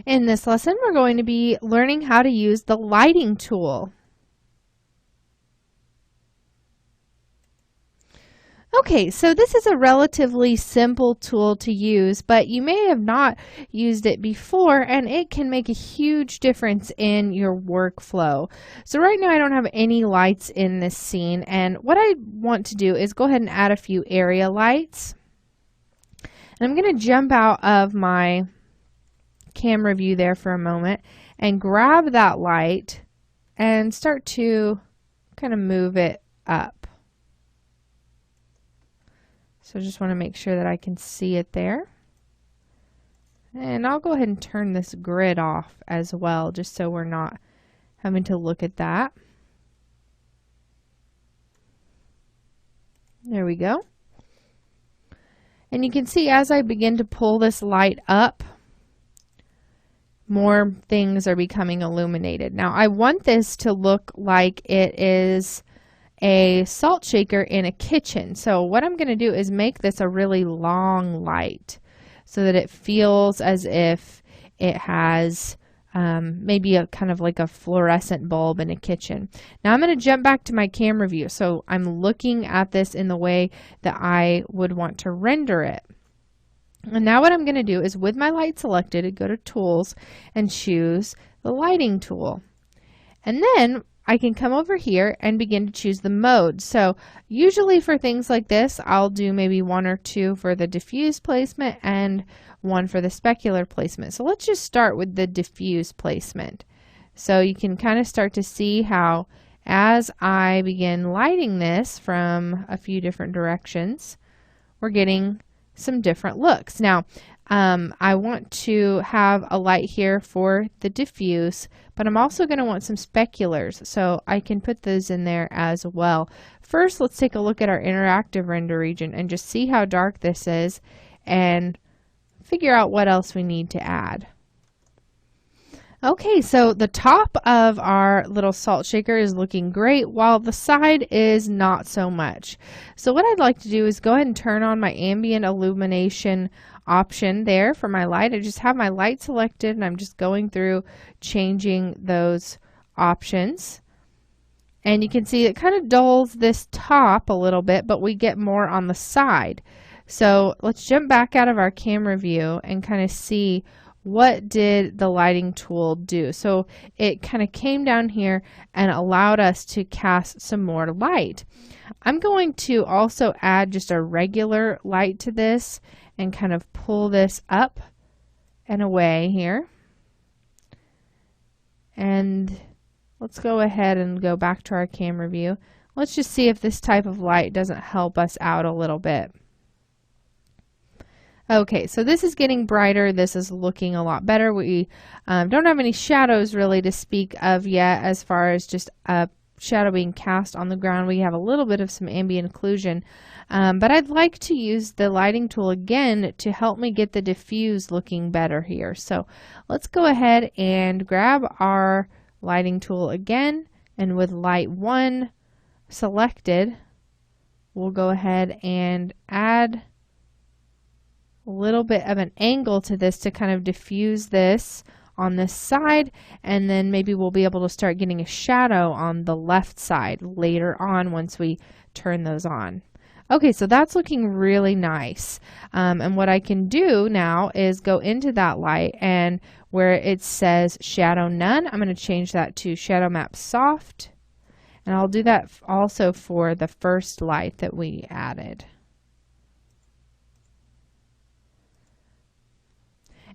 In this lesson, we're going to be learning how to use the lighting tool. Okay, so this is a relatively simple tool to use, but you may have not used it before, and it can make a huge difference in your workflow. So right now I don't have any lights in this scene, and what I want to do is go ahead and add a few area lights. And I'm going to jump out of my camera view there for a moment and grab that light and start to kind of move it up. So just want to make sure that I can see it there. And I'll go ahead and turn this grid off as well, just so we're not having to look at that. There we go. And you can see as I begin to pull this light up, more things are becoming illuminated. Now I want this to look like it is a salt shaker in a kitchen. So what I'm going to do is make this a really long light so that it feels as if it has maybe a kind of like a fluorescent bulb in a kitchen. Now I'm going to jump back to my camera view. So I'm looking at this in the way that I would want to render it. And now what I'm going to do is with my light selected, go to Tools and choose the lighting tool. And then I can come over here and begin to choose the mode. So usually for things like this, I'll do maybe one or two for the diffuse placement and one for the specular placement. So let's just start with the diffuse placement. So you can kind of start to see how as I begin lighting this from a few different directions, we're getting some different looks. Now, I want to have a light here for the diffuse, but I'm also going to want some speculars, so I can put those in there as well. First, let's take a look at our interactive render region and just see how dark this is and figure out what else we need to add. Okay, so the top of our little salt shaker is looking great while the side is not so much. So what I'd like to do is go ahead and turn on my ambient illumination option there for my light. I just have my light selected and I'm just going through changing those options. And you can see it kind of dulls this top a little bit, but we get more on the side. So let's jump back out of our camera view and kind of see what did the lighting tool do. So it kind of came down here and allowed us to cast some more light. I'm going to also add just a regular light to this and kind of pull this up and away here. And let's go ahead and go back to our camera view. Let's just see if this type of light doesn't help us out a little bit. Okay, so this is getting brighter. This is looking a lot better. We don't have any shadows really to speak of yet as far as just a shadow being cast on the ground. We have a little bit of some ambient occlusion, but I'd like to use the lighting tool again to help me get the diffuse looking better here. So let's go ahead and grab our lighting tool again, and with light 1 selected, we'll go ahead and add a little bit of an angle to this to kind of diffuse this on this side, and then maybe we'll be able to start getting a shadow on the left side later on once we turn those on. Okay, so that's looking really nice. And what I can do now is go into that light, and where it says shadow none, I'm going to change that to shadow map soft, and I'll do that also for the first light that we added.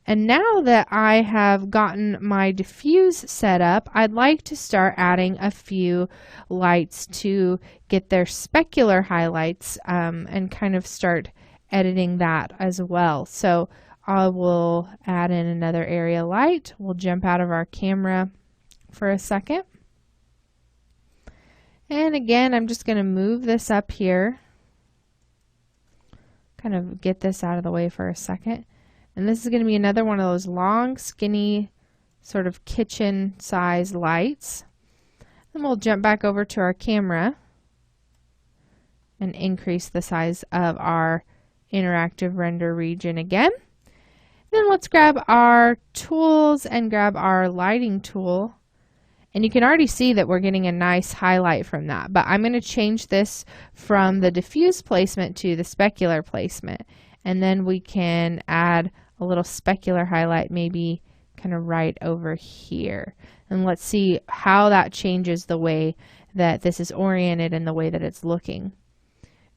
And now that I have gotten my diffuse set up, I'd like to start adding a few lights to get their specular highlights and kind of start editing that as well. So I will add in another area light. We'll jump out of our camera for a second. And again, I'm just going to move this up here. Kind of get this out of the way for a second. And this is going to be another one of those long, skinny, sort of kitchen size lights. Then we'll jump back over to our camera and increase the size of our interactive render region again. Then let's grab our tools and grab our lighting tool. And you can already see that we're getting a nice highlight from that. But I'm going to change this from the diffuse placement to the specular placement. And then we can add a little specular highlight maybe kind of right over here. And let's see how that changes the way that this is oriented and the way that it's looking.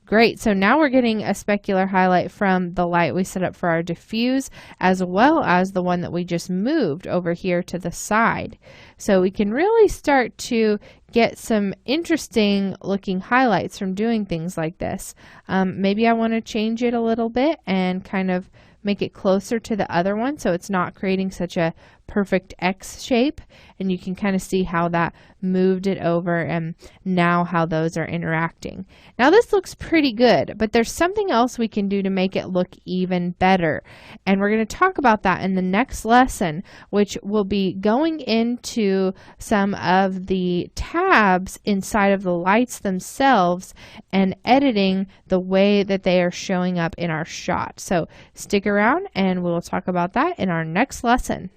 Great, so now we're getting a specular highlight from the light we set up for our diffuse, as well as the one that we just moved over here to the side. So we can really start to get some interesting looking highlights from doing things like this. Maybe I want to change it a little bit and kind of make it closer to the other one so it's not creating such a perfect X shape, and you can kind of see how that moved it over and now how those are interacting. Now this looks pretty good, but there's something else we can do to make it look even better, and we're going to talk about that in the next lesson, which will be going into some of the tabs inside of the lights themselves and editing the way that they are showing up in our shot. So stick around and we'll talk about that in our next lesson.